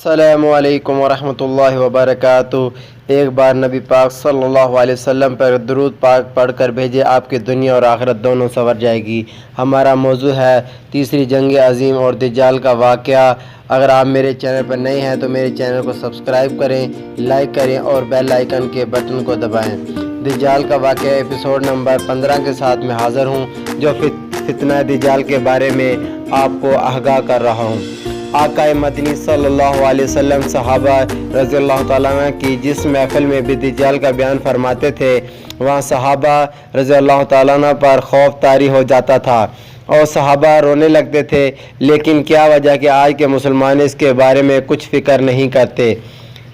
अस्सलामु अलैकुम वरहमतुल्लाहि वबरकातुहू। एक बार नबी पाक सल्लल्लाहु अलैहि वसल्लम पर दुरूद पाक पढ़कर भेजे, आपकी दुनिया और आखिरत दोनों संवर जाएगी। हमारा मौजू है तीसरी जंग अज़ीम और दज्जाल का वाक़या। अगर आप मेरे चैनल पर नए हैं तो मेरे चैनल को सब्सक्राइब करें, लाइक करें और बेल आइकन के बटन को दबाएं। दज्जाल का वाक़या एपिसोड नंबर 15 के साथ मैं हाज़िर हूँ, जो फितना दज्जाल के बारे में आपको आगाह कर रहा हूँ। आकाए मदनी सल्लल्लाहु अलैहि वसल्लम सहाबा रज़ियल्लाहु ताला अन्हु की जिस महफिल में भी दज्जाल का बयान फरमाते थे, वहाँ सहाबा रज़ियल्लाहु ताला अन्हु पर खौफ तारी हो जाता था और सहाबा रोने लगते थे। लेकिन क्या वजह कि आज के मुसलमान इसके बारे में कुछ फ़िक्र नहीं करते।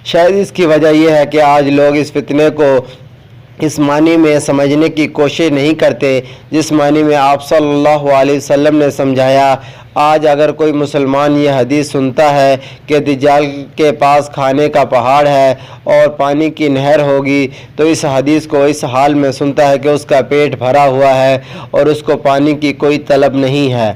शायद इसकी वजह यह है कि आज लोग इस फितने को इस मानी में समझने की कोशिश नहीं करते जिस मानी में आप सल्लल्लाहु अलैहि वसल्लम ने समझाया। आज अगर कोई मुसलमान ये हदीस सुनता है कि दज्जाल के पास खाने का पहाड़ है और पानी की नहर होगी, तो इस हदीस को इस हाल में सुनता है कि उसका पेट भरा हुआ है और उसको पानी की कोई तलब नहीं है।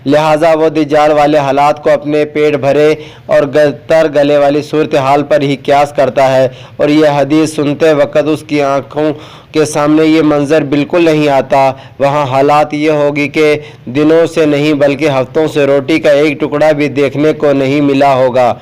लिहाजा वो दज्जाल वाले हालात को अपने पेट भरे और तर गले वाली सूरत हाल पर ही क्यास करता है। और यह हदीस सुनते वक़्त उसकी आँखों के सामने ये मंज़र बिल्कुल नहीं आता। वहाँ हालात ये होगी कि दिनों से नहीं बल्कि हफ्तों से रोटी का एक टुकड़ा भी देखने को नहीं मिला होगा।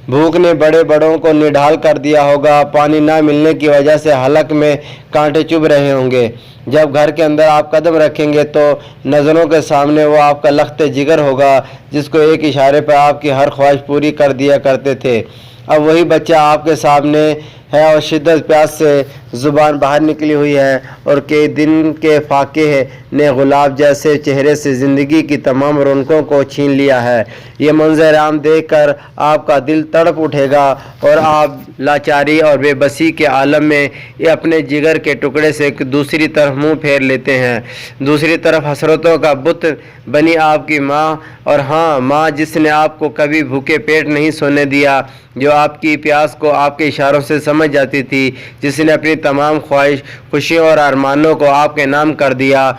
भूख ने बड़े बड़ों को निढाल कर दिया होगा। पानी ना मिलने की वजह से हलक में कांटे चुभ रहे होंगे। जब घर के अंदर आप कदम रखेंगे तो नज़रों के सामने वो आपका लख्त जिगर होगा, जिसको एक इशारे पर आपकी हर ख्वाहिश पूरी कर दिया करते थे। अब वही बच्चा आपके सामने है और शिद्दत प्यास से ज़ुबान बाहर निकली हुई है और कई दिन के फाके ने गुलाब जैसे चेहरे से ज़िंदगी की तमाम रौनकों को छीन लिया है। ये मंज़र आम देखकर आपका दिल तड़प उठेगा और आप लाचारी और बेबसी के आलम में अपने जिगर के टुकड़े से दूसरी तरफ मुंह फेर लेते हैं। दूसरी तरफ हसरतों का बुत बनी आपकी माँ, और हाँ, माँ जिसने आपको कभी भूखे पेट नहीं सोने दिया, जो आपकी प्यास को आपके इशारों से समझ जाती थी, जिसने अपनी तमाम ख्वाहिश, खुशियों और अरमानों को आपके नाम कर दिया।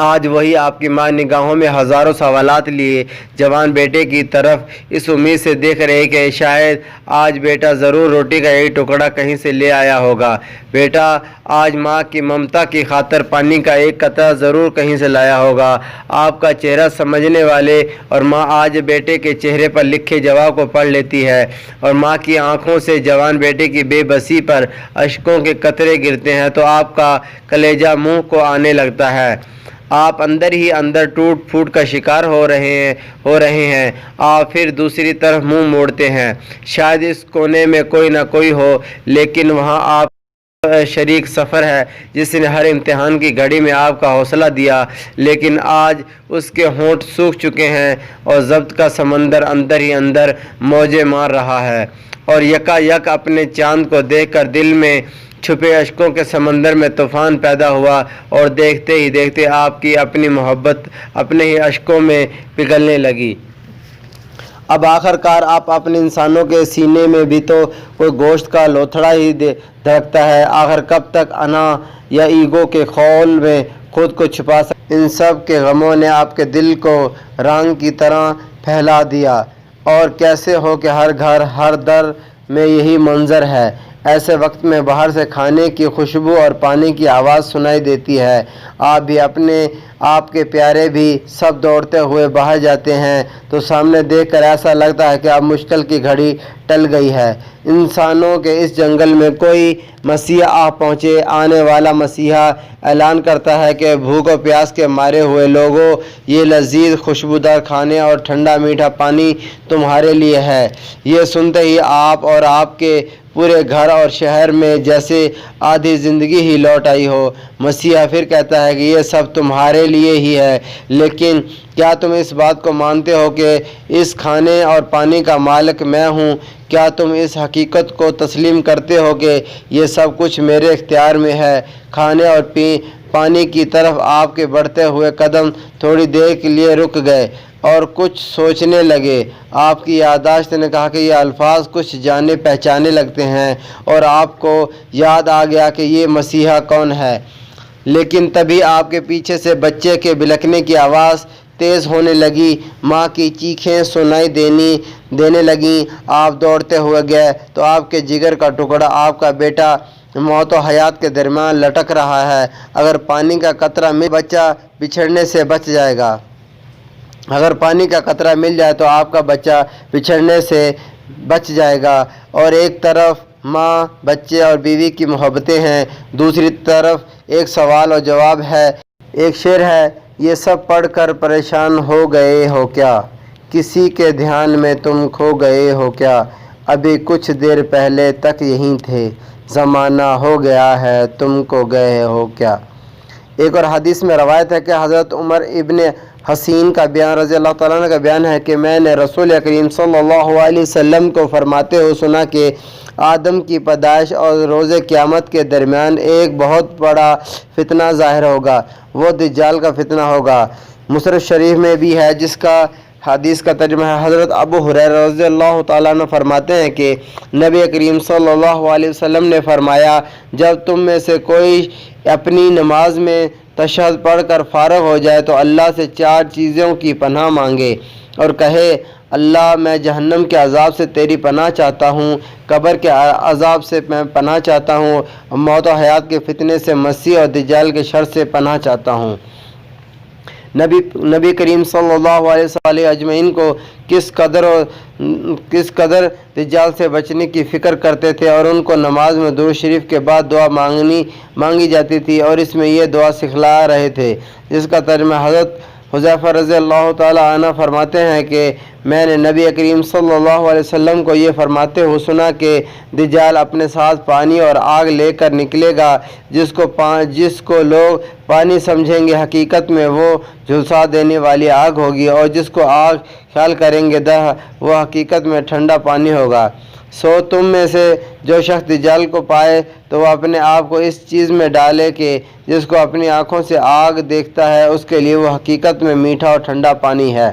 आज वही आपकी माँ निगाहों में हज़ारों सवालात लिए जवान बेटे की तरफ इस उम्मीद से देख रहे कि शायद आज बेटा ज़रूर रोटी का एक टुकड़ा कहीं से ले आया होगा। बेटा आज माँ की ममता की खातर पानी का एक कतरा ज़रूर कहीं से लाया होगा। आपका चेहरा समझने वाले और माँ आज बेटे के चेहरे पर लिखे जवाब को पढ़ लेती है और माँ की आंखों से जवान बेटे की बेबसी पर अश्कों के कतरे गिरते हैं तो आपका कलेजा मुँह को आने लगता है। आप अंदर ही अंदर टूट फूट का शिकार हो रहे हैं। आप फिर दूसरी तरफ मुंह मोड़ते हैं। शायद इस कोने में कोई ना कोई हो, लेकिन वहां आप शरीक सफ़र है जिसने हर इम्तिहान की घड़ी में आपका हौसला दिया, लेकिन आज उसके होंठ सूख चुके हैं और ज़ब्त का समंदर अंदर ही अंदर मौजें मार रहा है। और यकायक अपने चांद को देखकर दिल में छुपे अश्कों के समंदर में तूफ़ान पैदा हुआ और देखते ही देखते आपकी अपनी मोहब्बत अपने ही अश्कों में पिघलने लगी। अब आखिरकार आप अपने इंसानों के सीने में भी तो कोई गोश्त का लोथड़ा ही धड़कता है। आखिर कब तक अना या ईगो के खौल में खुद को छुपा सकते? इन सब के गमों ने आपके दिल को रंग की तरह फैला दिया। और कैसे हो कि हर घर हर दर में यही मंजर है। ऐसे वक्त में बाहर से खाने की खुशबू और पानी की आवाज़ सुनाई देती है। आप भी अपने आपके प्यारे भी सब दौड़ते हुए बाहर जाते हैं तो सामने देखकर ऐसा लगता है कि अब मुश्किल की घड़ी टल गई है। इंसानों के इस जंगल में कोई मसीहा आ पहुँचे। आने वाला मसीहा ऐलान करता है कि भूख और प्यास के मारे हुए लोगों, ये लजीज खुशबूदार खाने और ठंडा मीठा पानी तुम्हारे लिए है। ये सुनते ही आप और आपके पूरे घर और शहर में जैसे आधी ज़िंदगी ही लौट आई हो। मसीहा फिर कहता है कि ये सब तुम्हारे लिए ही है, लेकिन क्या तुम इस बात को मानते हो कि इस खाने और पानी का मालिक मैं हूँ? क्या तुम इस हकीकत को तस्लीम करते हो कि ये सब कुछ मेरे इख्तियार में है? खाने और पानी की तरफ आपके बढ़ते हुए कदम थोड़ी देर के लिए रुक गए और कुछ सोचने लगे। आपकी याददाश्त ने कहा कि ये अल्फाज कुछ जाने पहचाने लगते हैं और आपको याद आ गया कि ये मसीहा कौन है। लेकिन तभी आपके पीछे से बच्चे के बिलखने की आवाज़ تیز ہونے لگی، ماں کی چیخیں سنائی دینے لگیں، آپ دوڑتے ہوئے گئے تو آپ کے جگر کا ٹکڑا، آپ کا بیٹا موت و حیات کے درمیان لٹک رہا ہے۔ اگر پانی کا قطرہ بچہ بچھڑنے سے بچ جائے گا، اگر پانی کا قطرہ مل جائے تو آپ کا بچہ بچھڑنے سے بچ جائے گا۔ اور ایک طرف ماں، بچے اور بیوی کی محبتیں ہیں، دوسری طرف ایک سوال و جواب ہے، ایک شعر ہے، یہ سب پڑھ کر پریشان ہو گئے ہو کیا؟ کسی کے دھیان میں تم کھو گئے ہو کیا؟ ابھی کچھ دیر پہلے تک یہیں تھے، زمانہ ہو گیا ہے تم کو گئے ہو کیا؟ ایک اور حدیث میں روایت ہے کہ حضرت عمر ابن حسین کا بیان رضی اللہ تعالیٰ عنہ کا بیان ہے کہ میں نے رسول کریم صلی اللہ علیہ وسلم کو فرماتے ہوئے سنا کہ آدم کی پیدائش اور روز قیامت کے درمیان ایک بہت بڑا فتنہ ظاہر ہوگا، وہ دجال کا فتنہ ہوگا۔ مسلم شریف میں بھی ہے، جس کا حدیث کا ترجمہ ہے۔ حضرت ابو ہریرہ رضی اللہ تعالیٰ عنہ فرماتے ہیں کہ نبی کریم صلی اللہ علیہ وسلم نے فرمایا، جب تم میں سے کوئی اپنی نماز میں تشہد پڑھ کر فارغ ہو جائے تو اللہ سے 4 چیزوں کی پناہ مانگے اور کہے، اللہ میں جہنم کے عذاب سے تیری پناہ چاہتا ہوں، قبر کے عذاب سے میں پناہ چاہتا ہوں، موت و حیات کے فتنے سے، مسیح اور دجال کے شر سے پناہ چاہتا ہوں۔ نبی کریم صلی اللہ علیہ وسلم اجمعین کو کس قدر دجال سے بچنے کی فکر کرتے تھے، اور ان کو نماز میں درود شریف کے بعد دعا مانگی جاتی تھی، اور اس میں یہ دعا سکھلا رہے تھے، جس کا ترجمہ حضرت حذیفہ رضی اللہ تعالی عنہ فرماتے ہیں کہ میں نے نبی کریم صلی اللہ علیہ وسلم کو یہ فرماتے ہوئے سنا کہ دجال اپنے ساتھ پانی اور آگ لے کر نکلے گا، جس کو لوگ پانی سمجھیں گے حقیقت میں وہ جھلسا دینے والی آگ ہوگی، اور جس کو آگ خیال کریں گے وہ حقیقت میں ٹھنڈا پانی ہوگا۔ سو تم میں سے جو شخص دجال کو پائے تو وہ اپنے آپ کو اس چیز میں ڈالے کہ جس کو اپنی آنکھوں سے آگ دیکھتا ہے اس کے لیے وہ حقیقت میں میٹھا اور ٹھنڈا پانی ہے۔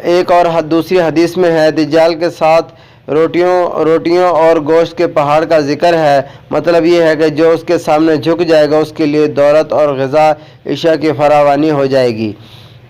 ایک اور دوسری حدیث میں ہے، دجال کے ساتھ روٹیوں اور گوشت کے پہاڑ کا ذکر ہے، مطلب یہ ہے کہ جو اس کے سامنے جھک جائے گا اس کے لیے دولت اور غذا اشیاء کی فراوانی ہو جائے گی،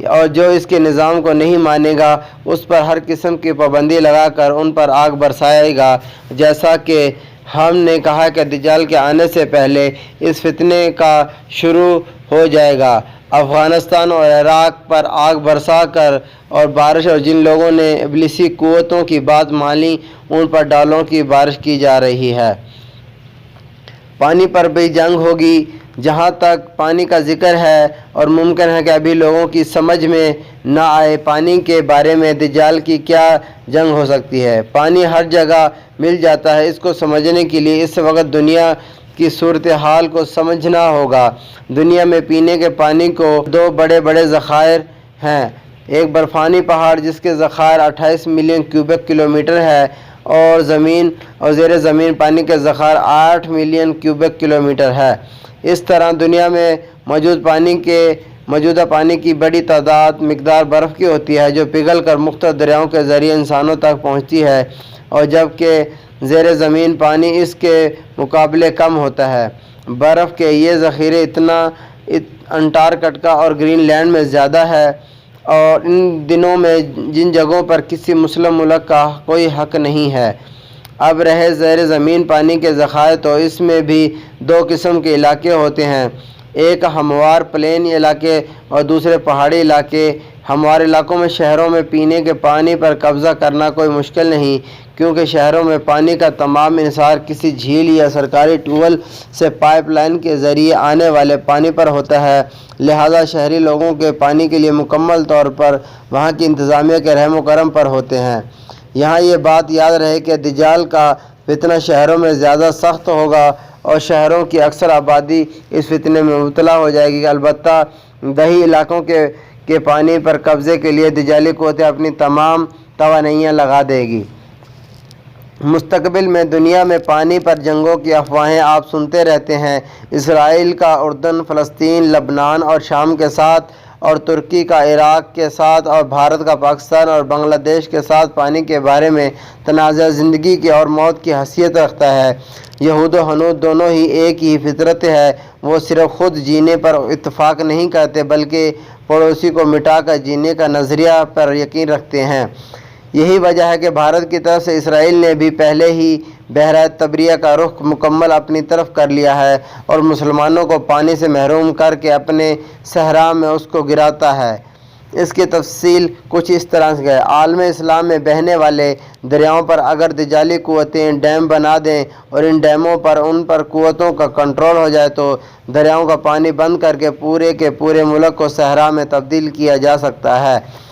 اور جو اس کے نظام کو نہیں مانے گا اس پر ہر قسم کی پابندی لگا کر ان پر آگ برسائے گا۔ جیسا کہ ہم نے کہا کہ دجال کے آنے سے پہلے اس فتنے کا شروع ہو جائے گا، افغانستان اور عراق پر آگ برسا کر اور بارش، اور جن لوگوں نے ابلیسی قوتوں کی بات مانی ان پر ڈالوں کی بارش کی جا رہی ہے۔ پانی پر بھی جنگ ہوگی۔ جہاں تک پانی کا ذکر ہے، اور ممکن ہے کہ ابھی لوگوں کی سمجھ میں نہ آئے پانی کے بارے میں دجال کی کیا جنگ ہو سکتی ہے۔ پانی ہر جگہ مل جاتا ہے، اس کو سمجھنے کے لیے اس وقت دنیا کی صورتحال کو سمجھنا ہوگا۔ دنیا میں پینے کے پانی کو 2 بڑے ذخائر ہیں، ایک برفانی پہاڑ جس کے ذخائر 28 ملین کیوبک کلومیٹر ہے، اور زیر زمین پانی کے ذخائر 8 ملین کیوبک کلومیٹر ہے۔ اس طرح دنیا میں موجودہ پانی کی بڑی مقدار برف کی ہوتی ہے، جو پگھل کر مختلف دریاؤں کے ذریعے انسانوں تک پہنچتی ہے، اور جبکہ زیر زمین پانی اس کے مقابلے کم ہوتا ہے۔ برف کے یہ ذخیرے انٹارکٹیکا اور گرین لینڈ میں زیادہ ہے، اور ان دنوں میں جن جگہوں پر کسی مسلم ملک کا کوئی حق نہیں ہے۔ اب رہے زیر زمین پانی کے ذخائر، تو اس میں بھی 2 قسم کے علاقے ہوتے ہیں، ایک ہموار پلین علاقے اور دوسرے پہاڑی علاقے۔ ہموار علاقوں میں شہروں میں پینے کے پانی پر قبضہ کرنا کوئی مشکل نہیں، کیونکہ شہروں میں پانی کا تمام انحصار کسی جھیل یا سرکاری ٹیوب سے پائپ لائن کے ذریعے آنے والے پانی پر ہوتا ہے، لہذا شہری لوگوں کے پانی کے لیے مکمل طور پر وہاں کی انتظامیہ کے رحم و کرم پر ہوتے ہیں۔ یہاں یہ بات یاد رہے کہ دجال کا فتنہ شہروں میں زیادہ سخت ہوگا، اور شہروں کی اکثر آبادی اس فتنے میں مبتلا ہو جائے گی۔ البتہ دیہی علاقوں کے پانی پر قبضے کے لیے دجالی قوتیں اپنی تمام توانائیاں لگا دے گی۔ مستقبل میں دنیا میں پانی پر جنگوں کی افواہیں آپ سنتے رہتے ہیں، اسرائیل کا اردن، فلسطین، لبنان اور شام کے ساتھ، اور ترکی کا عراق کے ساتھ، اور بھارت کا پاکستان اور بنگلہ دیش کے ساتھ پانی کے بارے میں تنازع زندگی کی اور موت کی حیثیت رکھتا ہے۔ یہود و ہنود دونوں ہی ایک ہی فطرت ہے، وہ صرف خود جینے پر اتفاق نہیں کرتے بلکہ पड़ोसी को मिटाकर जीने का नज़रिया पर यकीन रखते हैं। यही वजह है कि भारत की तरफ से इसराइल ने भी पहले ही बहरा तबरिया का रुख मुकम्मल अपनी तरफ कर लिया है और मुसलमानों को पानी से महरूम करके अपने सहरा में उसको गिराता है। इसकी तफसील कुछ इस तरह से है। आलम इस्लाम में बहने वाले दरियाओं पर अगर दजाली क़ुव्वतें डैम बना दें और इन डैमों पर उन पर क़ुव्वतों का कंट्रोल हो जाए तो दरियाओं का पानी बंद करके पूरे के पूरे मुल्क को सहरा में तब्दील किया जा सकता है।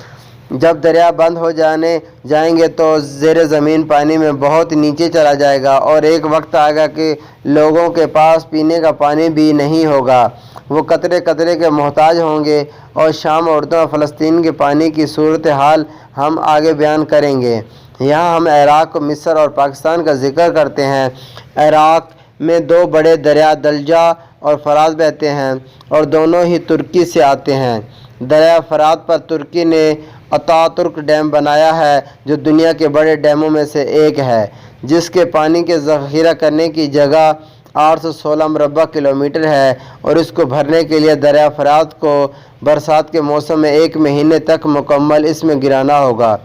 जब दरिया बंद हो जाएंगे तो ज़ेर ज़मीन पानी में बहुत नीचे चला जाएगा और एक वक्त आएगा कि लोगों के पास पीने का पानी भी नहीं होगा। वो कतरे कतरे के मोहताज होंगे। और शाम, उर्दू और फ़लस्तीन के पानी की सूरत हाल हम आगे बयान करेंगे। यहाँ हम इराक़, मिस्र और पाकिस्तान का ज़िक्र करते हैं। इराक़ में दो बड़े दरिया दलजा और फ़रात बहते हैं और दोनों ही तुर्की से आते हैं। दरिया फ़रात पर तुर्की ने अतातुर्क डैम बनाया है जो दुनिया के बड़े डैमों में से एक है, जिसके पानी के ज़ख़ीरा करने की जगह 816 मुरबा किलोमीटर है और इसको भरने के लिए दरिया फ़रात को बरसात के मौसम में 1 महीने तक मुकम्मल इसमें गिराना होगा।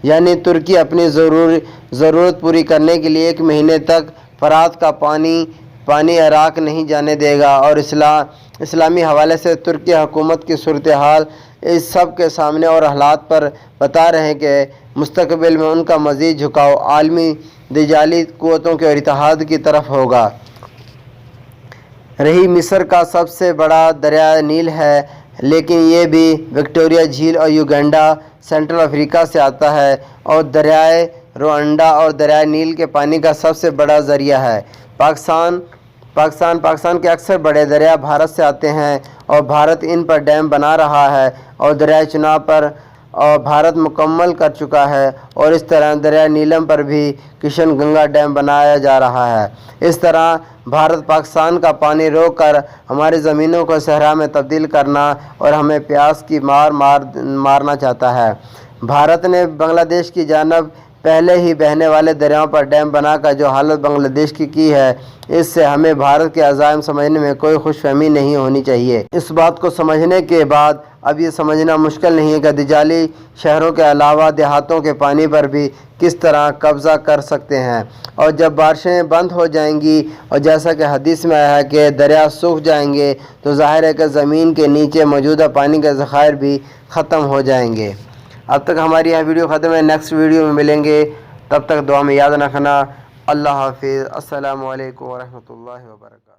यानी तुर्की अपनी ज़रूरत पूरी करने के लिए 1 महीने तक फ़रात का पानी इराक़ नहीं जाने देगा। और इस्लामी हवाले से तुर्की हुकूमत की सूरत हाल इस सब के सामने और हालात पर बता रहे हैं कि मुस्तक़बिल में उनका मज़ीद झुकाव आलमी दजाली क़ुव्वतों के इत्तेहाद की तरफ होगा। रही मिस्र का सबसे बड़ा दरिया नील है, लेकिन ये भी विक्टोरिया झील और युगांडा, सेंट्रल अफ्रीका से आता है और दरियाए रुवांडा और दरिया नील के पानी का सबसे बड़ा ज़रिया है। पाकिस्तान के अक्सर बड़े दरिया भारत से आते हैं और भारत इन पर डैम बना रहा है और दरिया चुनाव पर भारत मुकम्मल कर चुका है और इस तरह दरिया नीलम पर भी किशन गंगा डैम बनाया जा रहा है। इस तरह भारत पाकिस्तान का पानी रोक कर हमारी ज़मीनों को सहरा में तब्दील करना और हमें प्यास की मारना चाहता है। भारत ने बांग्लादेश की जानब पहले ही बहने वाले दरियाओं पर डैम बनाकर जो हालत बांग्लादेश की है, इससे हमें भारत के अज़ाइम समझने में कोई खुशफहमी नहीं होनी चाहिए। इस बात को समझने के बाद अब ये समझना मुश्किल नहीं है कि दजाली शहरों के अलावा देहातों के पानी पर भी किस तरह कब्ज़ा कर सकते हैं। और जब बारिशें बंद हो जाएंगी और जैसा कि हदीस में आया है कि दरिया सूख जाएंगे तो ज़ाहिर है कि ज़मीन के नीचे मौजूदा पानी के ज़खायर भी ख़त्म हो जाएंगे। अब तक हमारी यह वीडियो ख़त्म है। नेक्स्ट वीडियो में मिलेंगे, तब तक दुआ में याद रखना। अल्लाह हाफिज़। अस्सलामु अलैकुम व रहमतुल्लाहि व बरकातहू।